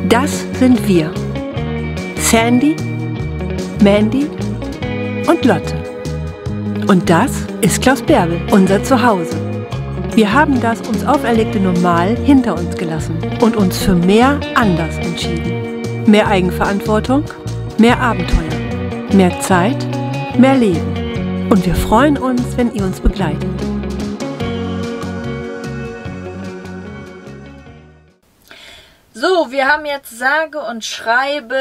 Das sind wir. Sandy, Mandy und Lotte. Und das ist Klaus Bärbel, unser Zuhause. Wir haben das uns auferlegte Normal hinter uns gelassen und uns für mehr anders entschieden. Mehr Eigenverantwortung, mehr Abenteuer, mehr Zeit, mehr Leben. Und wir freuen uns, wenn ihr uns begleitet. So, wir haben jetzt sage und schreibe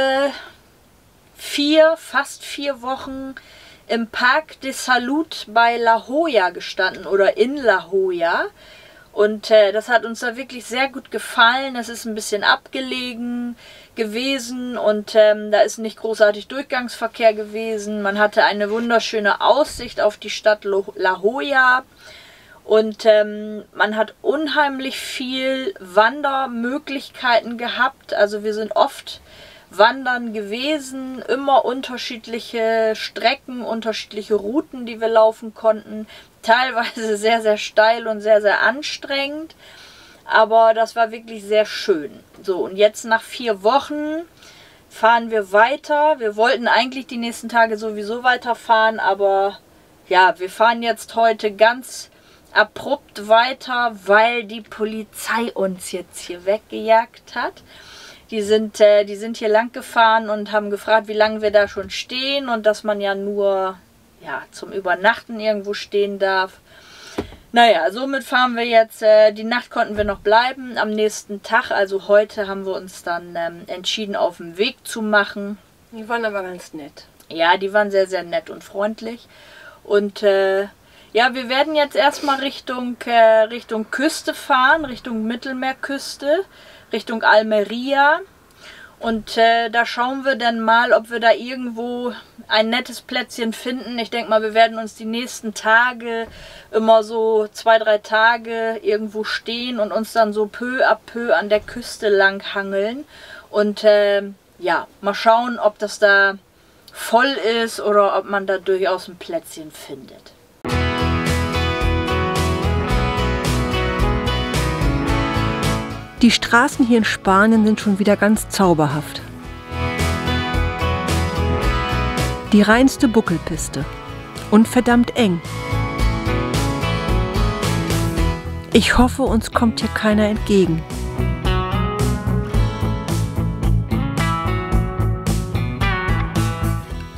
fast vier Wochen im Parc des Salut bei La Jolla gestanden oder in La Jolla. Und das hat uns da wirklich sehr gut gefallen. Es ist ein bisschen abgelegen gewesen und da ist nicht großartig Durchgangsverkehr gewesen. Man hatte eine wunderschöne Aussicht auf die Stadt La Jolla. Und man hat unheimlich viel Wandermöglichkeiten gehabt. Also wir sind oft wandern gewesen, immer unterschiedliche Strecken, unterschiedliche Routen, die wir laufen konnten. Teilweise sehr, sehr steil und sehr, sehr anstrengend. Aber das war wirklich sehr schön. So, und jetzt nach 4 Wochen fahren wir weiter. Wir wollten eigentlich die nächsten Tage sowieso weiterfahren, aber ja, wir fahren jetzt heute ganz abrupt weiter, weil die Polizei uns jetzt hier weggejagt hat. Die sind hier lang gefahren und haben gefragt, wie lange wir da schon stehen und dass man ja nur zum Übernachten irgendwo stehen darf. Naja, somit fahren wir jetzt, die Nacht konnten wir noch bleiben. Am nächsten Tag, also heute, haben wir uns dann entschieden, auf den Weg zu machen. Die waren aber ganz nett. Ja, die waren sehr, sehr nett und freundlich. Und ja, wir werden jetzt erstmal Richtung Küste fahren, Richtung Mittelmeerküste, Richtung Almeria. Und da schauen wir dann mal, ob wir da irgendwo ein nettes Plätzchen finden. Ich denke mal, wir werden uns die nächsten Tage immer so 2, 3 Tage irgendwo stehen und uns dann so peu à peu an der Küste lang hangeln. Und ja, mal schauen, ob das da voll ist oder ob man da durchaus ein Plätzchen findet. Die Straßen hier in Spanien sind schon wieder ganz zauberhaft. Die reinste Buckelpiste und verdammt eng. Ich hoffe, uns kommt hier keiner entgegen.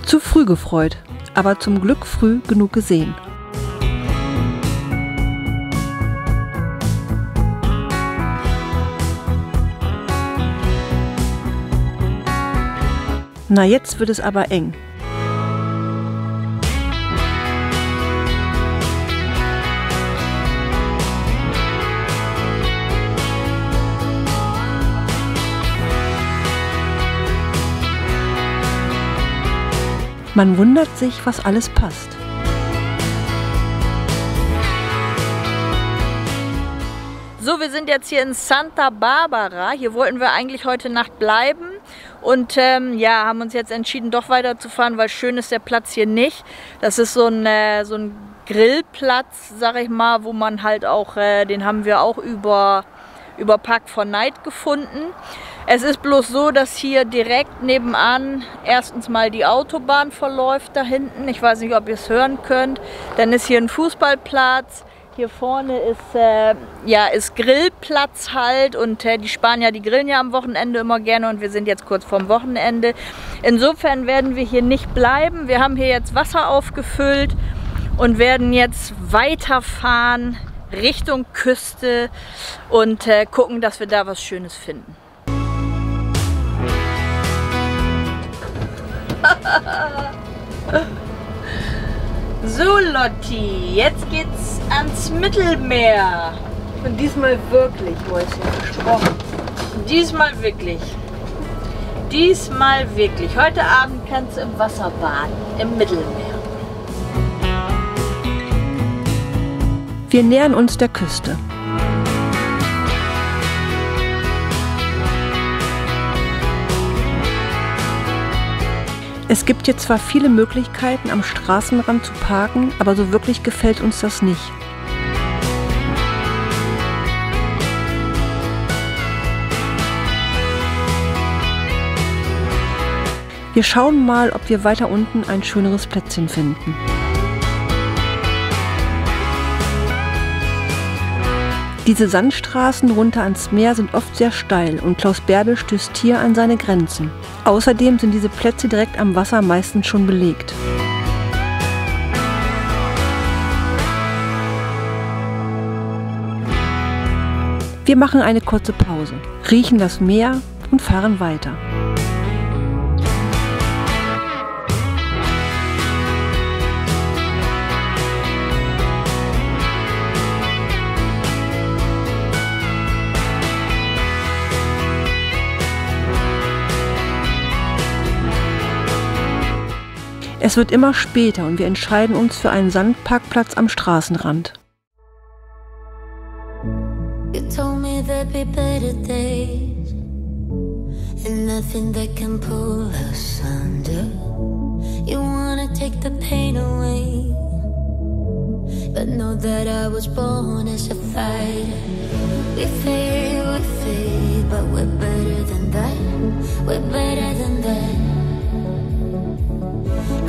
Zu früh gefreut, aber zum Glück früh genug gesehen. Na, jetzt wird es aber eng. Man wundert sich, was alles passt. So, wir sind jetzt hier in Santa Bárbara. Hier wollten wir eigentlich heute Nacht bleiben. Und ja, haben uns jetzt entschieden, doch weiterzufahren, weil schön ist der Platz hier nicht. Das ist so ein Grillplatz, sag ich mal, wo man halt auch, den haben wir auch über Park 4 Night gefunden. Es ist bloß so, dass hier direkt nebenan erstens mal die Autobahn verläuft da hinten. Ich weiß nicht, ob ihr es hören könnt. Dann ist hier ein Fußballplatz. Hier vorne ist Grillplatz halt und die Spanier, die grillen ja am Wochenende immer gerne und wir sind jetzt kurz vorm Wochenende. Insofern werden wir hier nicht bleiben. Wir haben hier jetzt Wasser aufgefüllt und werden jetzt weiterfahren Richtung Küste und gucken, dass wir da was Schönes finden. So Lotti, jetzt geht's ans Mittelmeer. Und diesmal wirklich, Mäuschen, versprochen. Diesmal wirklich. Diesmal wirklich. Heute Abend kannst du im Wasser baden, im Mittelmeer. Wir nähern uns der Küste. Es gibt hier zwar viele Möglichkeiten, am Straßenrand zu parken, aber so wirklich gefällt uns das nicht. Wir schauen mal, ob wir weiter unten ein schöneres Plätzchen finden. Diese Sandstraßen runter ans Meer sind oft sehr steil und Klaus Bärbel stößt hier an seine Grenzen. Außerdem sind diese Plätze direkt am Wasser meistens schon belegt. Wir machen eine kurze Pause, riechen das Meer und fahren weiter. Es wird immer später und wir entscheiden uns für einen Sandparkplatz am Straßenrand. You told me there'd be better days and nothing that can pull us under. You wanna take the pain away, but know that I was born as a fighter. We fade, but we're better than that. We're better than that.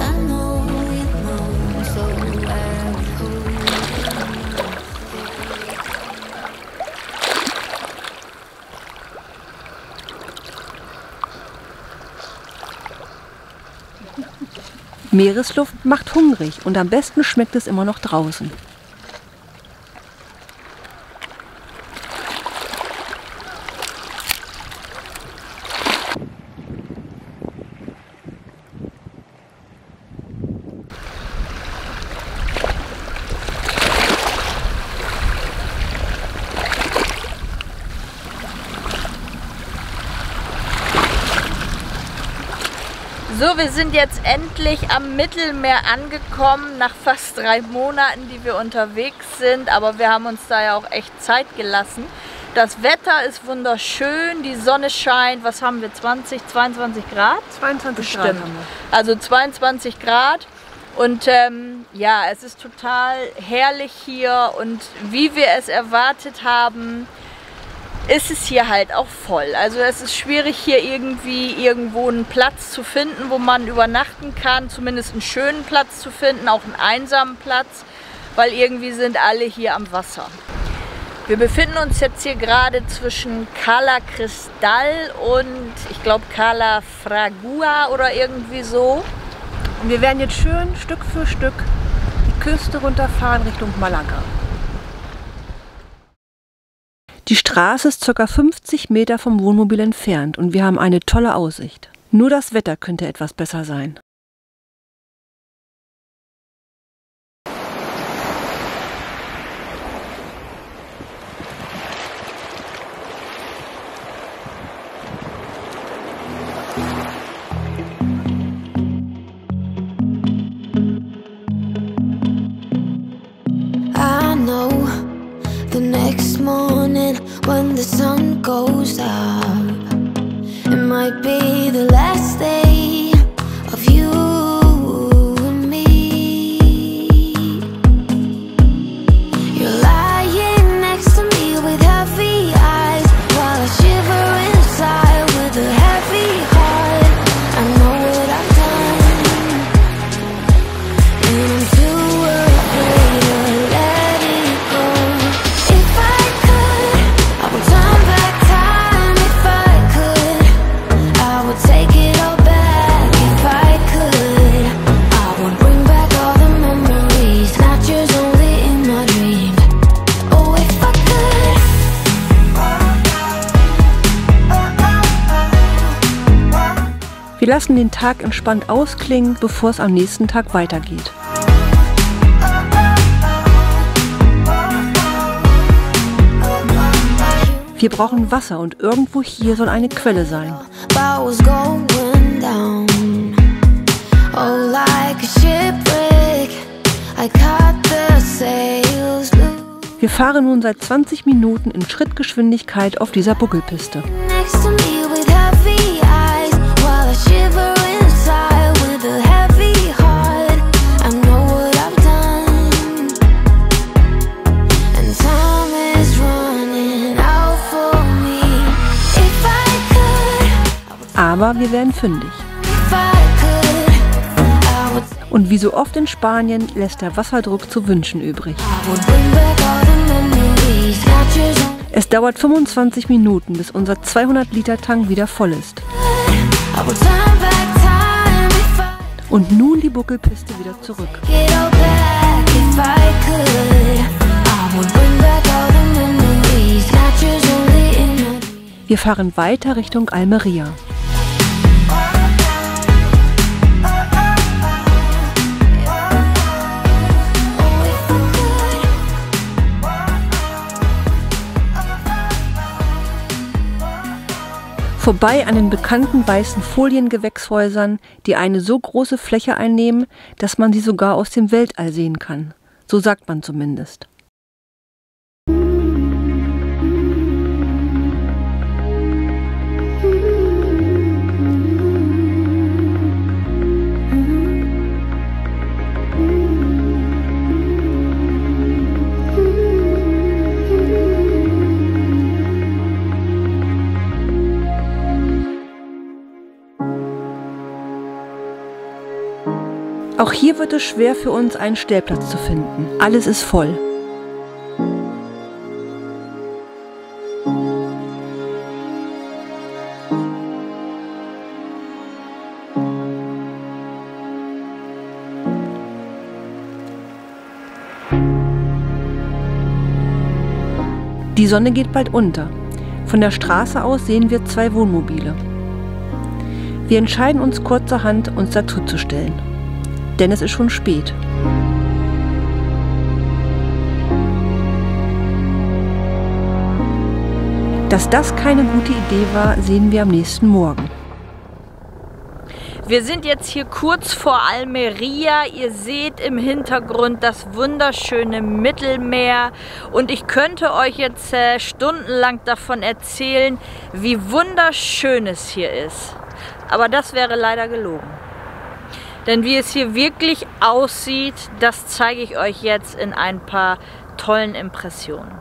I know we've known so well. Meeresluft macht hungrig und am besten schmeckt es immer noch draußen. So, wir sind jetzt endlich am Mittelmeer angekommen, nach fast 3 Monaten, die wir unterwegs sind. Aber wir haben uns da ja auch echt Zeit gelassen. Das Wetter ist wunderschön, die Sonne scheint. Was haben wir, 20, 22 Grad? 22 Bestimmt. Grad haben wir. Also 22 Grad. Und ja, es ist total herrlich hier. Und wie wir es erwartet haben, ist es hier halt auch voll. Also es ist schwierig, hier irgendwo einen Platz zu finden, wo man übernachten kann. Zumindest einen schönen Platz zu finden, auch einen einsamen Platz, weil irgendwie sind alle hier am Wasser. Wir befinden uns jetzt hier gerade zwischen Cala Cristal und ich glaube Cala Fragua oder irgendwie so. Und wir werden jetzt schön Stück für Stück die Küste runterfahren Richtung Malaga. Die Straße ist ca. 50 Meter vom Wohnmobil entfernt und wir haben eine tolle Aussicht. Nur das Wetter könnte etwas besser sein. The next morning when the sun goes down, it might be the last day of you and me. You're lying next to me with heavy eyes, while I shiver inside with a heavy heart. I know what I've done, and I'm too afraid to let it go. Wir lassen den Tag entspannt ausklingen, bevor es am nächsten Tag weitergeht. Wir brauchen Wasser und irgendwo hier soll eine Quelle sein. Wir fahren nun seit 20 Minuten in Schrittgeschwindigkeit auf dieser Buckelpiste. Aber wir werden fündig. Und wie so oft in Spanien lässt der Wasserdruck zu wünschen übrig. Es dauert 25 Minuten, bis unser 200-Liter-Tank wieder voll ist. Und nun die Buckelpiste wieder zurück. Wir fahren weiter Richtung Almería. Vorbei an den bekannten weißen Foliengewächshäusern, die eine so große Fläche einnehmen, dass man sie sogar aus dem Weltall sehen kann. So sagt man zumindest. Auch hier wird es schwer für uns, einen Stellplatz zu finden. Alles ist voll. Die Sonne geht bald unter. Von der Straße aus sehen wir 2 Wohnmobile. Wir entscheiden uns kurzerhand, uns dazu zu stellen. Denn es ist schon spät. Dass das keine gute Idee war, sehen wir am nächsten Morgen. Wir sind jetzt hier kurz vor Almería. Ihr seht im Hintergrund das wunderschöne Mittelmeer. Und ich könnte euch jetzt stundenlang davon erzählen, wie wunderschön es hier ist. Aber das wäre leider gelogen. Denn wie es hier wirklich aussieht, das zeige ich euch jetzt in ein paar tollen Impressionen.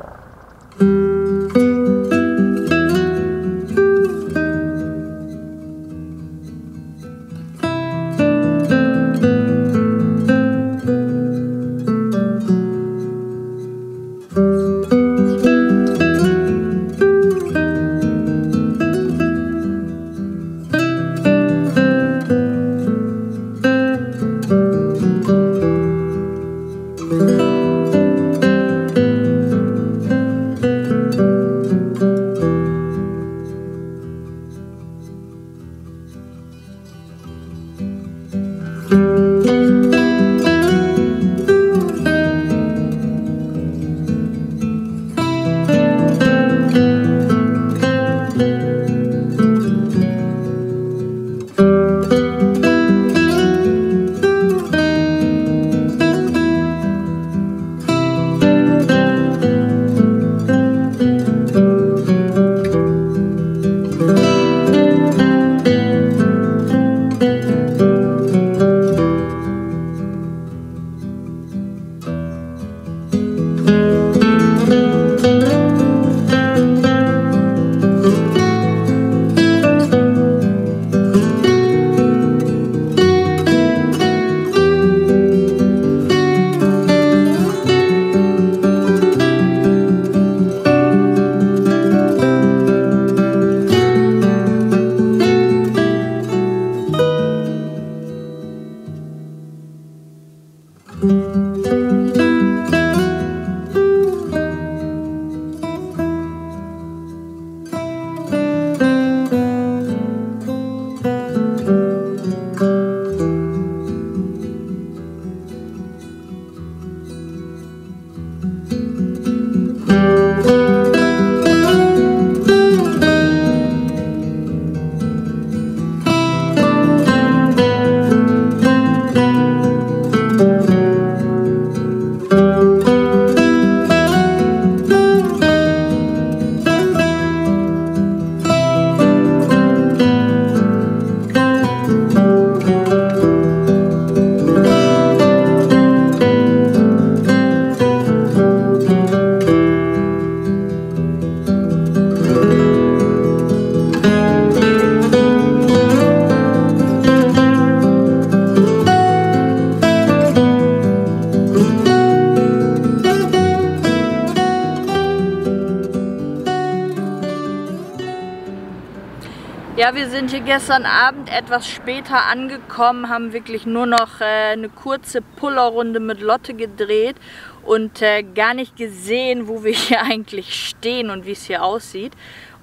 Ja, wir sind hier gestern Abend etwas später angekommen, haben wirklich nur noch eine kurze Pullerrunde mit Lotte gedreht und gar nicht gesehen, wo wir hier eigentlich stehen und wie es hier aussieht.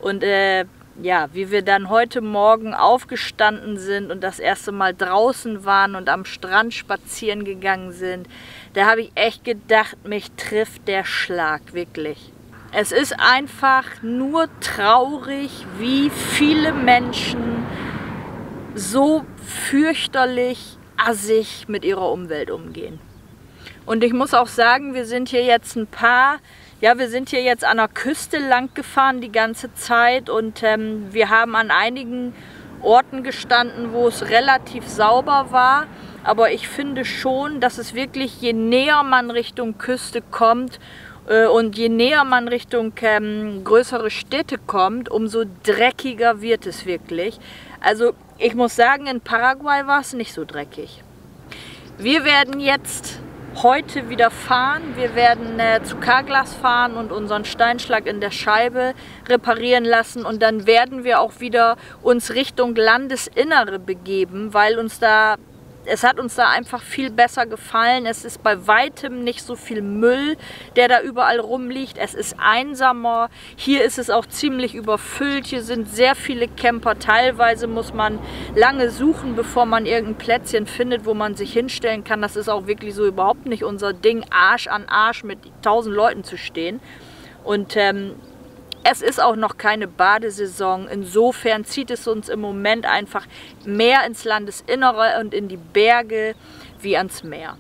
Und ja, wie wir dann heute Morgen aufgestanden sind und das erste Mal draußen waren und am Strand spazieren gegangen sind, da habe ich echt gedacht, mich trifft der Schlag, wirklich. Es ist einfach nur traurig, wie viele Menschen so fürchterlich assig mit ihrer Umwelt umgehen. Und ich muss auch sagen, wir sind hier jetzt wir sind hier jetzt an der Küste lang gefahren die ganze Zeit und wir haben an einigen Orten gestanden, wo es relativ sauber war. Aber ich finde schon, dass es wirklich, je näher man Richtung Küste kommt und je näher man Richtung größere Städte kommt, umso dreckiger wird es wirklich. Also ich muss sagen, in Paraguay war es nicht so dreckig. Wir werden jetzt heute wieder fahren. Wir werden zu Carglass fahren und unseren Steinschlag in der Scheibe reparieren lassen und dann werden wir auch wieder uns Richtung Landesinnere begeben, weil es hat uns da einfach viel besser gefallen. Es ist bei weitem nicht so viel Müll, der da überall rumliegt. Es ist einsamer. Hier ist es auch ziemlich überfüllt. Hier sind sehr viele Camper. Teilweise muss man lange suchen, bevor man irgendein Plätzchen findet, wo man sich hinstellen kann. Das ist auch wirklich so überhaupt nicht unser Ding, Arsch an Arsch mit 1000 Leuten zu stehen. Und es ist auch noch keine Badesaison, insofern zieht es uns im Moment einfach mehr ins Landesinnere und in die Berge wie ans Meer.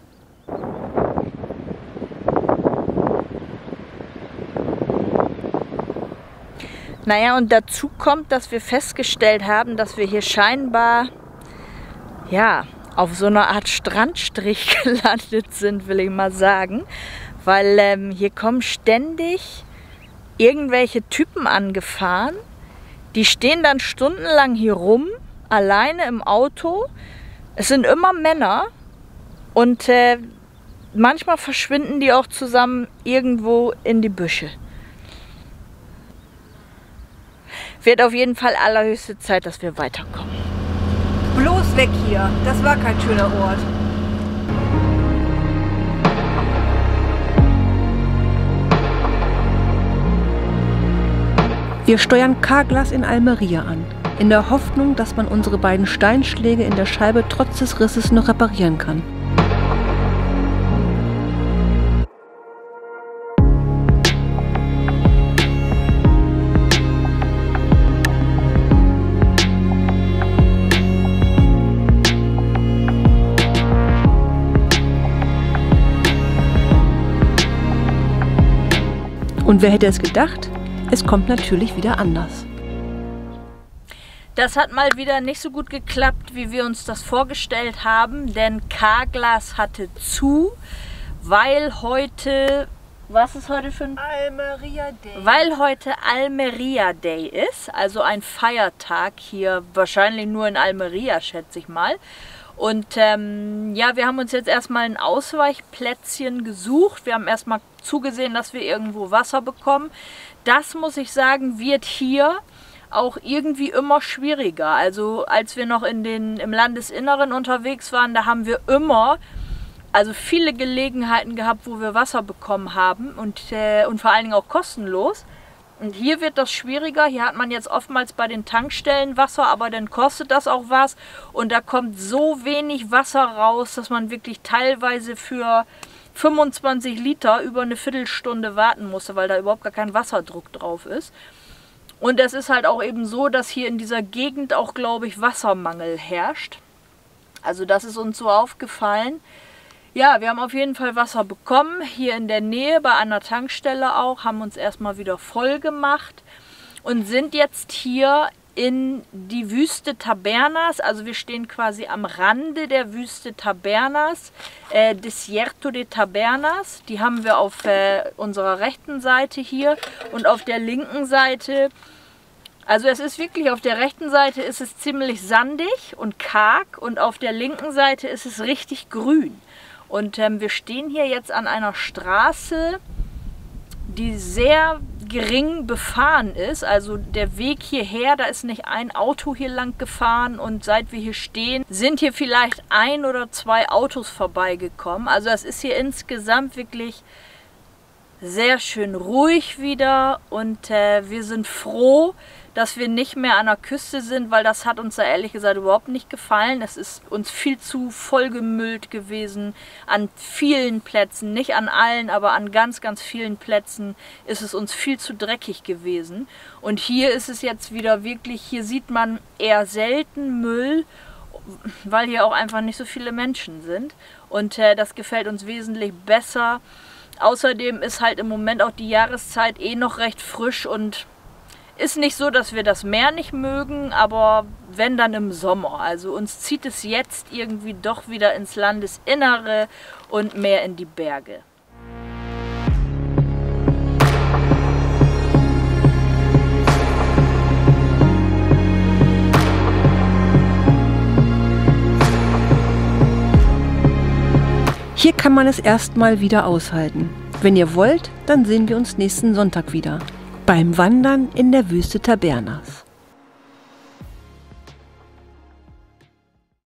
Naja, und dazu kommt, dass wir festgestellt haben, dass wir hier scheinbar, ja, auf so einer Art Strandstrich gelandet sind, will ich mal sagen. Weil hier kommen ständig irgendwelche Typen angefahren, die stehen dann stundenlang hier rum, alleine im Auto. Es sind immer Männer und manchmal verschwinden die auch zusammen irgendwo in die Büsche. Wird auf jeden Fall allerhöchste Zeit, dass wir weiterkommen. Bloß weg hier, das war kein schöner Ort. Wir steuern Carglass in Almeria an, in der Hoffnung, dass man unsere beiden Steinschläge in der Scheibe trotz des Risses noch reparieren kann. Und wer hätte es gedacht? Es kommt natürlich wieder anders. Das hat mal wieder nicht so gut geklappt, wie wir uns das vorgestellt haben, denn Carglass hatte zu, weil heute, was ist heute für ein? Almeria Day. Weil heute Almeria Day ist, also ein Feiertag hier, wahrscheinlich nur in Almeria, schätze ich mal. Und ja, wir haben uns jetzt erstmal ein Ausweichplätzchen gesucht. Wir haben erstmal zugesehen, dass wir irgendwo Wasser bekommen. Das, muss ich sagen, wird hier auch irgendwie immer schwieriger. Also als wir noch im Landesinneren unterwegs waren, da haben wir immer viele Gelegenheiten gehabt, wo wir Wasser bekommen haben und vor allen Dingen auch kostenlos. Und hier wird das schwieriger. Hier hat man jetzt oftmals bei den Tankstellen Wasser, aber dann kostet das auch was. Und da kommt so wenig Wasser raus, dass man wirklich teilweise für 25 Liter über eine Viertelstunde warten musste, weil da überhaupt gar kein Wasserdruck drauf ist. Und es ist halt auch eben so, dass hier in dieser Gegend auch, glaube ich, Wassermangel herrscht. Also das ist uns so aufgefallen. Ja, wir haben auf jeden Fall Wasser bekommen, hier in der Nähe, bei einer Tankstelle auch, haben uns erstmal wieder voll gemacht und sind jetzt hier in die Wüste Tabernas. Also wir stehen quasi am Rande der Wüste Tabernas, Desierto de Tabernas. Die haben wir auf unserer rechten Seite hier und auf der linken Seite. Also es ist wirklich, auf der rechten Seite ist es ziemlich sandig und karg und auf der linken Seite ist es richtig grün. Und wir stehen hier jetzt an einer Straße, die sehr gering befahren ist. Also der Weg hierher, da ist nicht ein Auto hier lang gefahren und seit wir hier stehen, sind hier vielleicht 1 oder 2 Autos vorbeigekommen. Also das ist hier insgesamt wirklich sehr schön ruhig wieder und wir sind froh, dass wir nicht mehr an der Küste sind, weil das hat uns da ehrlich gesagt überhaupt nicht gefallen. Es ist uns viel zu vollgemüllt gewesen an vielen Plätzen, nicht an allen, aber an ganz, ganz vielen Plätzen ist es uns viel zu dreckig gewesen. Und hier ist es jetzt wieder wirklich, hier sieht man eher selten Müll, weil hier auch einfach nicht so viele Menschen sind. Und das gefällt uns wesentlich besser. Außerdem ist halt im Moment auch die Jahreszeit eh noch recht frisch und ist nicht so, dass wir das Meer nicht mögen, aber wenn, dann im Sommer. Also uns zieht es jetzt irgendwie doch wieder ins Landesinnere und mehr in die Berge. Hier kann man es erstmal wieder aushalten. Wenn ihr wollt, dann sehen wir uns nächsten Sonntag wieder. Beim Wandern in der Wüste Tabernas.